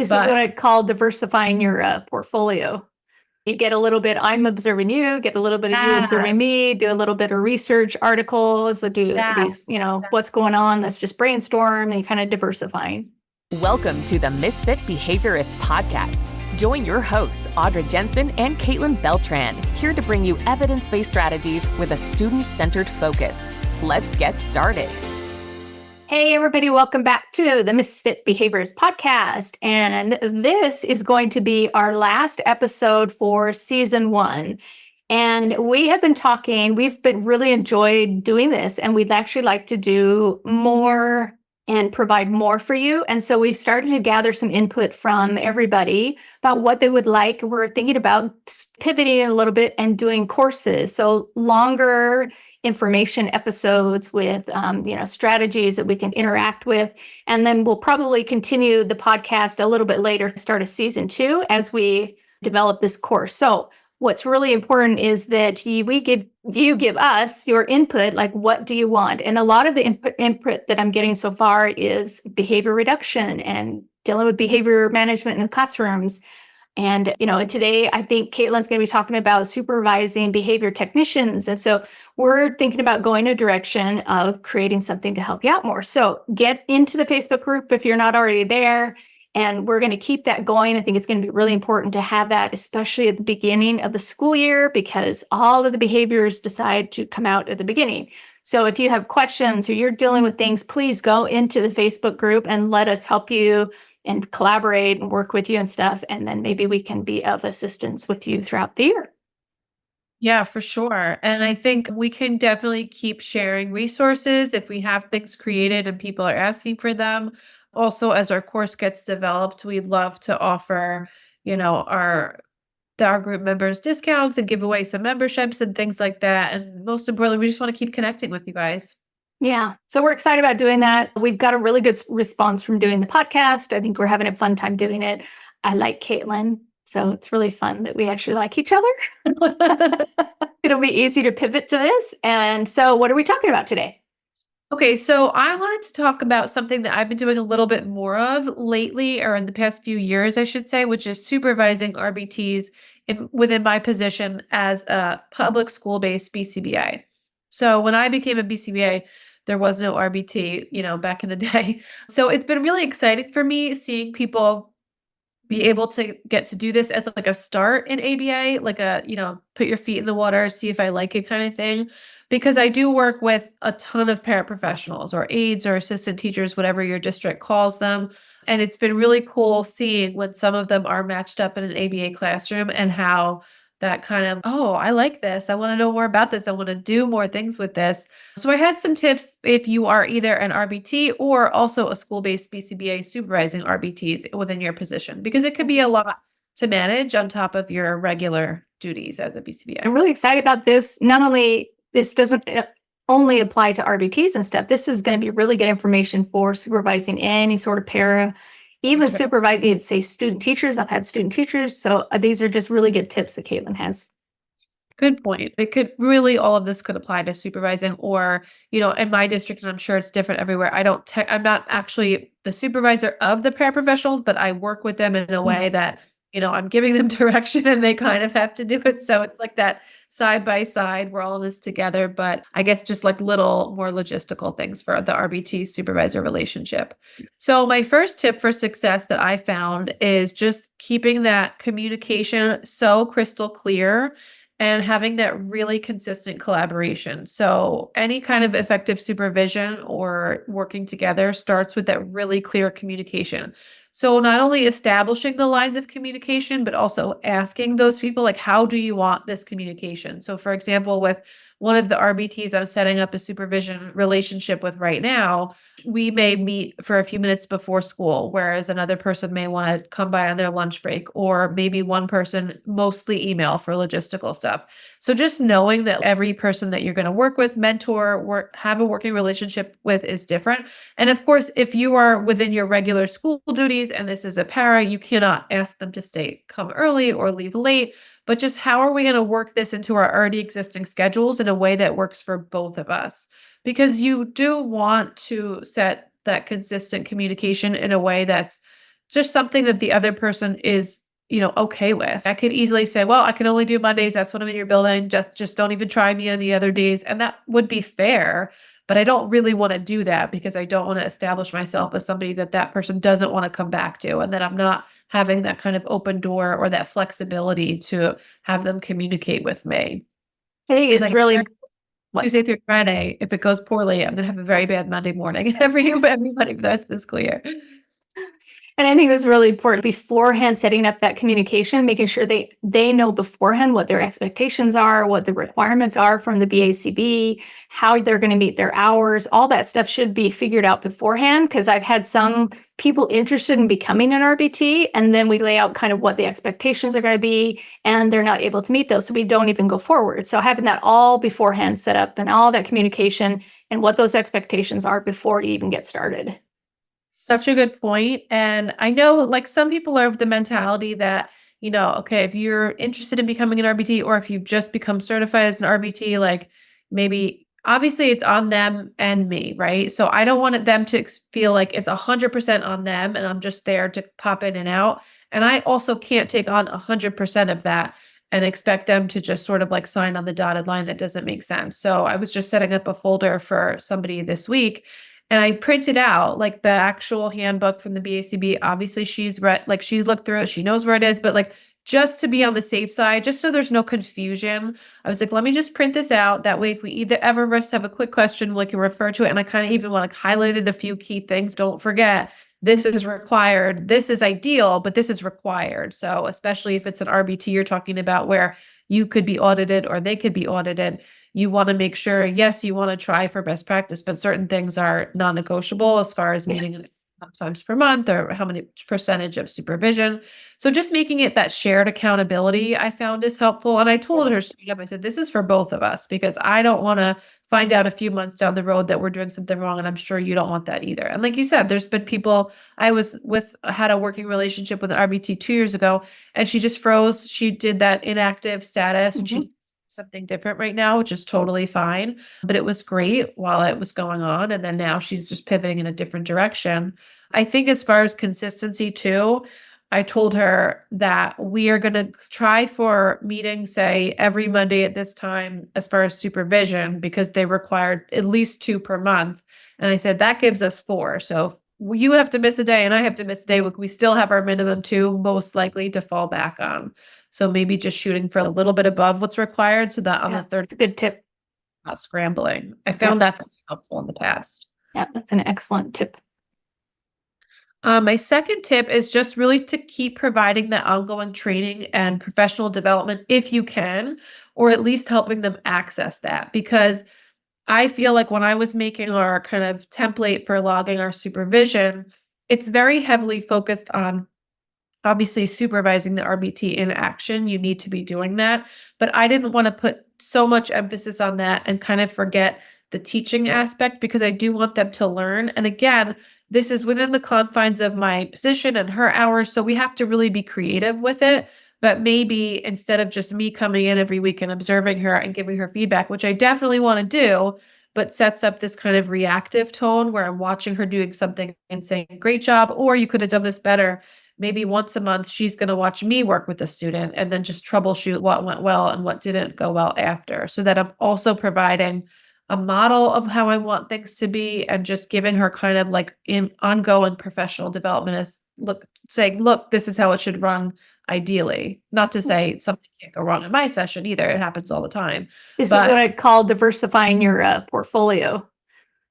This is But what I call diversifying your portfolio. You get a little bit, I'm observing you, get a little bit of you yeah, observing me, do a little bit of research articles, do yeah. these, what's going on. Let's just brainstorm and kind of diversifying. Welcome to the Misfit Behaviorists podcast. Join your hosts, Audra Jensen and Caitlin Beltran, here to bring you evidence-based strategies with a student-centered focus. Let's get started. Hey, everybody, welcome back to the Misfit Behaviorists podcast. And this is going to be our last episode for season 1. And we have been talking, we've been really enjoyed doing this, and we'd actually like to do more and provide more for you. And so we've started to gather some input from everybody about what they would like. We're thinking about pivoting a little bit and doing courses. So longer information episodes with, strategies that we can interact with. And then we'll probably continue the podcast a little bit later, start a season 2 as we develop this course. So what's really important is that you give us your input, like what do you want? And a lot of the input that I'm getting so far is behavior reduction and dealing with behavior management in the classrooms. And, today I think Caitlin's going to be talking about supervising behavior technicians. And so we're thinking about going a direction of creating something to help you out more. So get into the Facebook group if you're not already there. And we're going to keep that going. I think it's going to be really important to have that, especially at the beginning of the school year, because all of the behaviors decide to come out at the beginning. So if you have questions or you're dealing with things, please go into the Facebook group and let us help you and collaborate and work with you and stuff. And then maybe we can be of assistance with you throughout the year. Yeah, for sure. And I think we can definitely keep sharing resources if we have things created and people are asking for them. Also, as our course gets developed, we'd love to offer, our group members discounts and give away some memberships and things like that. And most importantly, we just want to keep connecting with you guys. Yeah. So we're excited about doing that. We've got a really good response from doing the podcast. I think we're having a fun time doing it. I like Caitlin. So it's really fun that we actually like each other. It'll be easy to pivot to this. And so what are we talking about today? Okay, so I wanted to talk about something that I've been doing a little bit more of lately, or in the past few years, I should say, which is supervising RBTs within my position as a public school-based BCBA. So when I became a BCBA, there was no RBT, back in the day. So it's been really exciting for me seeing people be able to get to do this as like a start in ABA, like put your feet in the water, see if I like it kind of thing. Because I do work with a ton of paraprofessionals or aides or assistant teachers, whatever your district calls them. And it's been really cool seeing when some of them are matched up in an ABA classroom and how that kind of, oh, I like this. I want to know more about this. I want to do more things with this. So I had some tips if you are either an RBT or also a school-based BCBA supervising RBTs within your position, because it could be a lot to manage on top of your regular duties as a BCBA. I'm really excited about this. Not only this doesn't only apply to RBTs and stuff. This is going to be really good information for supervising any sort of para, even supervising, say, student teachers. I've had student teachers. So these are just really good tips that Caitlin has. Good point. It could really, all of this could apply to supervising or, in my district, and I'm sure it's different everywhere. I'm not actually the supervisor of the paraprofessionals, but I work with them in a way that, I'm giving them direction and they kind of have to do it. So it's like that side by side, we're all in this together, but I guess just like little more logistical things for the RBT supervisor relationship. So my first tip for success that I found is just keeping that communication so crystal clear and having that really consistent collaboration. So any kind of effective supervision or working together starts with that really clear communication. So not only establishing the lines of communication, but also asking those people, like, how do you want this communication? So for example, with one of the RBTs I'm setting up a supervision relationship with right now, we may meet for a few minutes before school, whereas another person may want to come by on their lunch break, or maybe one person mostly email for logistical stuff. So just knowing that every person that you're going to work with, mentor, have a working relationship with is different. And of course, if you are within your regular school duties and this is a para, you cannot ask them to come early or leave late. But just how are we going to work this into our already existing schedules in a way that works for both of us? Because you do want to set that consistent communication in a way that's just something that the other person is, okay with. I could easily say, well, I can only do Mondays. That's when I'm in your building. Just don't even try me on the other days. And that would be fair, but I don't really want to do that because I don't want to establish myself as somebody that person doesn't want to come back to, and that I'm not having that kind of open door or that flexibility to have them communicate with me. I think it's really Tuesday through Friday. If it goes poorly, I'm going to have a very bad Monday morning. Everybody for the rest of the school year. And I think that's really important beforehand, setting up that communication, making sure they know beforehand what their expectations are, what the requirements are from the BACB, how they're going to meet their hours. All that stuff should be figured out beforehand, because I've had some people interested in becoming an RBT, and then we lay out kind of what the expectations are going to be, and they're not able to meet those. So we don't even go forward. So having that all beforehand set up, and all that communication and what those expectations are before you even get started. Such a good point. And I know like some people are of the mentality that, okay, if you're interested in becoming an RBT, or if you've just become certified as an RBT, like maybe obviously it's on them and me, right? So I don't want them to feel like it's 100% on them and I'm just there to pop in and out. And I also can't take on 100% of that and expect them to just sort of like sign on the dotted line. That doesn't make sense. So I was just setting up a folder for somebody this week, and I printed out like the actual handbook from the BACB. Obviously she's read, like she's looked through it. She knows where it is, but like just to be on the safe side, just so there's no confusion, I was like, let me just print this out. That way, if we ever have a quick question, we can refer to it. And I kind of even like highlighted a few key things. Don't forget, this is required. This is ideal, but this is required. So especially if it's an RBT you're talking about where you could be audited or they could be audited, you want to make sure, yes, you want to try for best practice, but certain things are non-negotiable as far as meeting times per month or how many percentage of supervision. So just making it that shared accountability I found is helpful. And I told her straight up, I said, this is for both of us, because I don't want to find out a few months down the road that we're doing something wrong. And I'm sure you don't want that either. And like you said, there's been people had a working relationship with an RBT 2 years ago, and she just froze. She did that inactive status and she's something different right now, which is totally fine. But it was great while it was going on. And then now she's just pivoting in a different direction. I think as far as consistency too, I told her that we are going to try for meetings, say every Monday at this time, as far as supervision, because they required at least 2 per month. And I said, that gives us 4. So if you have to miss a day and I have to miss a day, we still have our minimum 2 most likely to fall back on. So maybe just shooting for a little bit above what's required, so that on the third, it's a good tip. Not scrambling. I found that helpful in the past. Yeah, that's an excellent tip. My second tip is just really to keep providing that ongoing training and professional development if you can, or at least helping them access that. Because I feel like when I was making our kind of template for logging our supervision, it's very heavily focused on obviously supervising the RBT in action. You need to be doing that. But I didn't want to put so much emphasis on that and kind of forget the teaching aspect, because I do want them to learn. And again, this is within the confines of my position and her hours. So we have to really be creative with it. But maybe instead of just me coming in every week and observing her and giving her feedback, which I definitely want to do, but sets up this kind of reactive tone where I'm watching her doing something and saying, great job, or you could have done this better. Maybe once a month, she's going to watch me work with the student and then just troubleshoot what went well and what didn't go well after, so that I'm also providing a model of how I want things to be and just giving her kind of like in ongoing professional development as saying, look, this is how it should run ideally. Not to say something can't go wrong in my session either. It happens all the time. This is what I call diversifying your portfolio.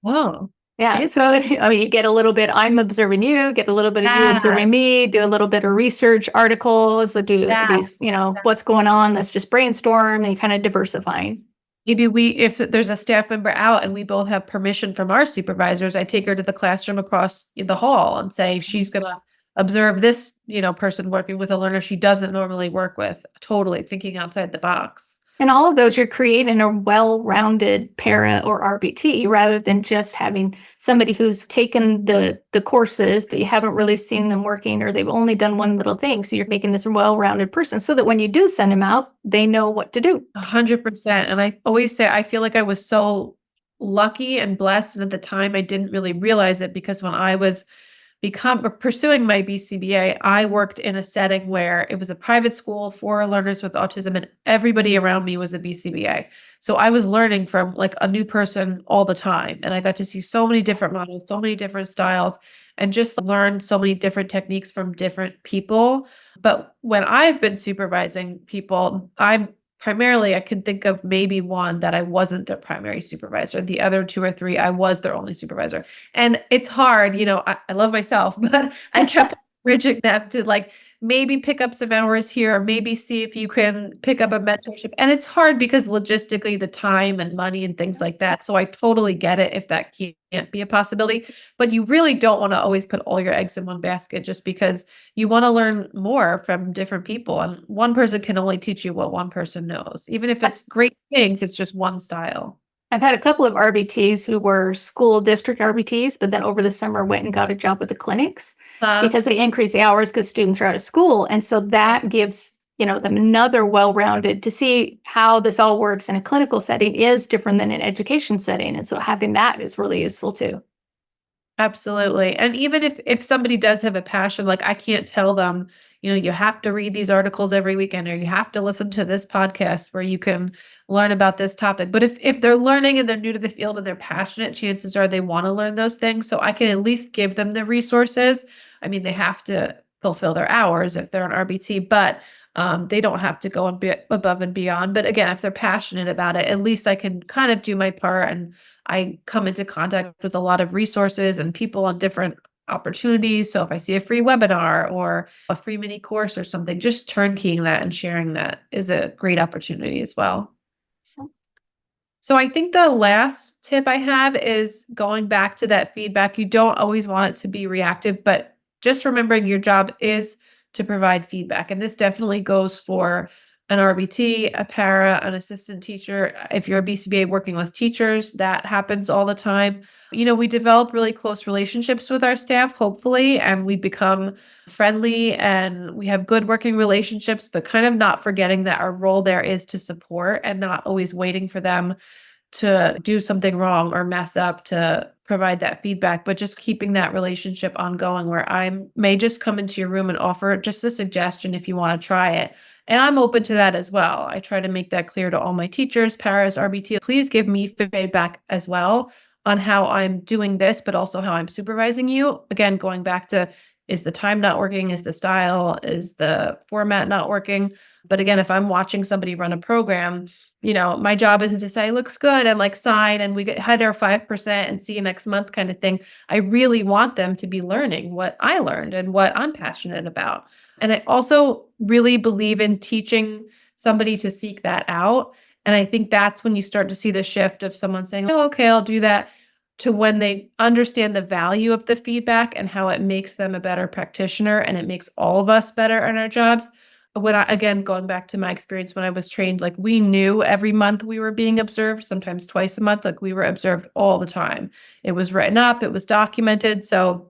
Whoa. Yeah. So, I mean, you get a little bit, I'm observing you, get a little bit of you observing me, do a little bit of research articles, do these, what's going on. Let's just brainstorm and kind of diversifying. Maybe if there's a staff member out and we both have permission from our supervisors, I take her to the classroom across the hall and say, she's going to observe this, person working with a learner she doesn't normally work with. Totally thinking outside the box. And all of those, you're creating a well-rounded para or RBT, rather than just having somebody who's taken the courses, but you haven't really seen them working, or they've only done one little thing. So you're making this well-rounded person so that when you do send them out, they know what to do. 100%. And I always say, I feel like I was so lucky and blessed. And at the time, I didn't really realize it, because when I was pursuing my BCBA, I worked in a setting where it was a private school for learners with autism, and everybody around me was a BCBA. So I was learning from like a new person all the time. And I got to see so many different models, so many different styles, and just learn so many different techniques from different people. But when I've been supervising people, I can think of maybe one that I wasn't their primary supervisor. The other 2 or 3, I was their only supervisor. And it's hard, I love myself, but I kept encouraging them to like maybe pick up some hours here, or maybe see if you can pick up a mentorship. And it's hard because logistically the time and money and things like that. So I totally get it if that can't be a possibility, but you really don't want to always put all your eggs in one basket just because you want to learn more from different people. And one person can only teach you what one person knows. Even if it's great things, it's just one style. I've had a couple of RBTs who were school district RBTs, but then over the summer went and got a job with the clinics because they increase the hours because students are out of school. And so that gives, them another well-rounded to see how this all works in a clinical setting is different than an education setting. And so having that is really useful too. Absolutely. And even if somebody does have a passion, like I can't tell them, you have to read these articles every weekend, or you have to listen to this podcast where you can learn about this topic. But if they're learning and they're new to the field and they're passionate, chances are they want to learn those things. So I can at least give them the resources. I mean, they have to fulfill their hours if they're an RBT, but they don't have to go and be above and beyond. But again, if they're passionate about it, at least I can kind of do my part, and I come into contact with a lot of resources and people on different opportunities. So if I see a free webinar or a free mini course or something, just turnkeying that and sharing that is a great opportunity as well. So I think the last tip I have is going back to that feedback. You don't always want it to be reactive, but just remembering your job is to provide feedback. And this definitely goes for an RBT, a para, an assistant teacher. If you're a BCBA working with teachers, that happens all the time. We develop really close relationships with our staff, hopefully, and we become friendly and we have good working relationships, but kind of not forgetting that our role there is to support and not always waiting for them to do something wrong or mess up to provide that feedback, but just keeping that relationship ongoing where I may just come into your room and offer just a suggestion if you want to try it. And I'm open to that as well. I try to make that clear to all my teachers, paras, RBT. Please give me feedback as well on how I'm doing this, but also how I'm supervising you. Again, going back to, is the time not working? Is the style? Is the format not working? But again, if I'm watching somebody run a program, my job isn't to say, looks good and like sign and we hit our 5% and see you next month kind of thing. I really want them to be learning what I learned and what I'm passionate about. And I also really believe in teaching somebody to seek that out. And I think that's when you start to see the shift of someone saying, oh, okay, I'll do that, to when they understand the value of the feedback and how it makes them a better practitioner and it makes all of us better in our jobs. Again, going back to my experience when I was trained, like we knew every month we were being observed, sometimes twice a month, like we were observed all the time. It was written up, it was documented. So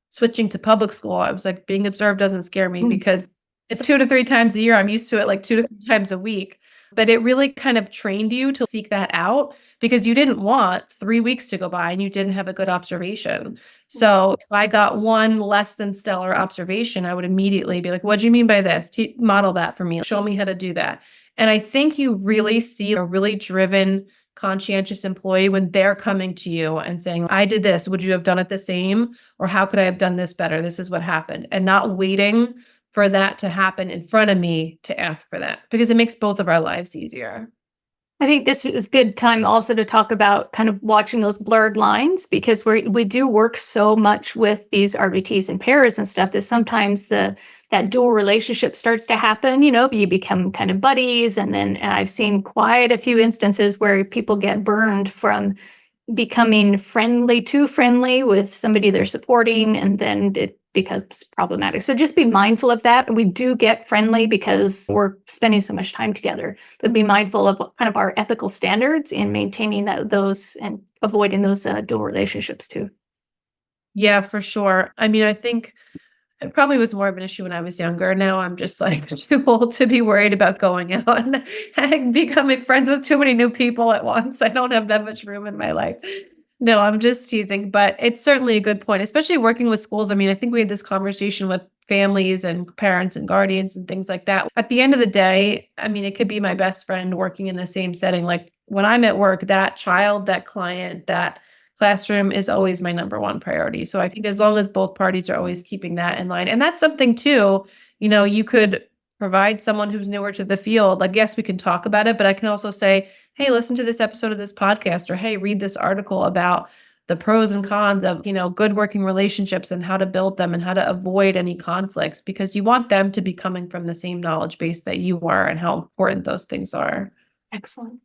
switching to public school, I was like, being observed doesn't scare me because it's 2 to 3 times a year. I'm used to it like 2 to 3 times a week. But it really kind of trained you to seek that out because you didn't want 3 weeks to go by and you didn't have a good observation. So if I got one less than stellar observation, I would immediately be like, what do you mean by this? Model that for me. Show me how to do that. And I think you really see a really driven, conscientious employee when they're coming to you and saying, I did this. Would you have done it the same? Or how could I have done this better? This is what happened. And not waiting for that to happen in front of me to ask for that, because it makes both of our lives easier. I think this is a good time also to talk about kind of watching those blurred lines, because we do work so much with these RBTs and paras and stuff that sometimes that dual relationship starts to happen. You become kind of buddies, and I've seen quite a few instances where people get burned from becoming too friendly with somebody they're supporting, and then it becomes problematic. So just be mindful of that. We do get friendly because we're spending so much time together, but be mindful of kind of our ethical standards in maintaining those and avoiding those dual relationships too. Yeah, for sure. I mean, I think it probably was more of an issue when I was younger. Now I'm just like too old to be worried about going out and becoming friends with too many new people at once. I don't have that much room in my life. No, I'm just teasing, but it's certainly a good point, especially working with schools. I mean, I think we had this conversation with families and parents and guardians and things like that. At the end of the day, I mean, it could be my best friend working in the same setting. Like when I'm at work, that child, that client, that classroom is always my number one priority. So I think as long as both parties are always keeping that in line, and that's something too, you could provide someone who's newer to the field. Like, yes, we can talk about it, but I can also say, hey, listen to this episode of this podcast, or hey, read this article about the pros and cons of, good working relationships and how to build them and how to avoid any conflicts, because you want them to be coming from the same knowledge base that you are and how important those things are. Excellent.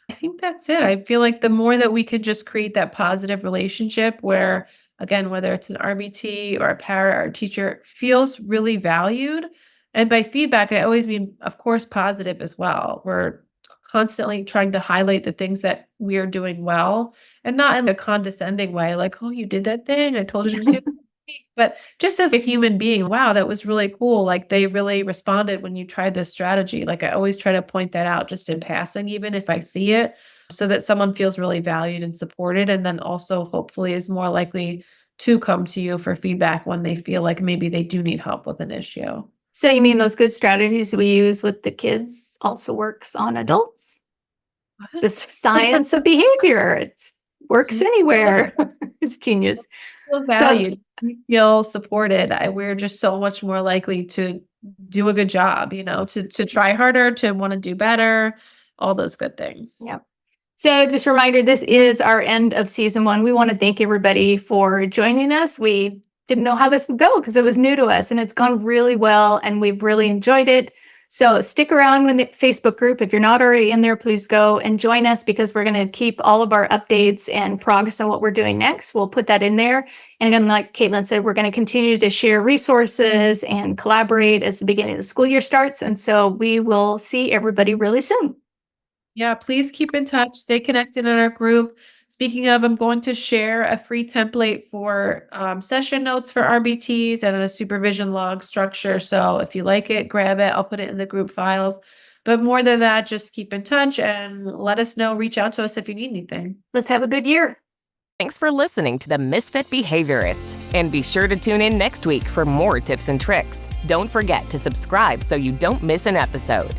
I think that's it. I feel like the more that we could just create that positive relationship where, again, whether it's an RBT or a para or a teacher feels really valued. And by feedback, I always mean, of course, positive as well. We're constantly trying to highlight the things that we're doing well, and not in a condescending way, like, oh, you did that thing, I told you to do it. But just as a human being, wow, that was really cool. Like they really responded when you tried this strategy. Like I always try to point that out just in passing, even if I see it, so that someone feels really valued and supported. And then also hopefully is more likely to come to you for feedback when they feel like maybe they do need help with an issue. So you mean those good strategies we use with the kids also works on adults? It's the science of behavior. It works anywhere. It's genius. Feel valued, feel supported. We're just so much more likely to do a good job, to try harder, to want to do better, all those good things. Yep. So just a reminder, this is our end of season 1. We want to thank everybody for joining us. We didn't know how this would go because it was new to us, and it's gone really well, and we've really enjoyed it. So stick around in the Facebook group. If you're not already in there, please go and join us, because we're going to keep all of our updates and progress on what we're doing next. We'll put that in there. And then, like Caitlin said, we're going to continue to share resources and collaborate as the beginning of the school year starts. And so we will see everybody really soon. Yeah, please keep in touch, stay connected in our group. Speaking of, I'm going to share a free template for session notes for RBTs and a supervision log structure. So if you like it, grab it. I'll put it in the group files. But more than that, just keep in touch and let us know. Reach out to us if you need anything. Let's have a good year. Thanks for listening to the Misfit Behaviorists. And be sure to tune in next week for more tips and tricks. Don't forget to subscribe so you don't miss an episode.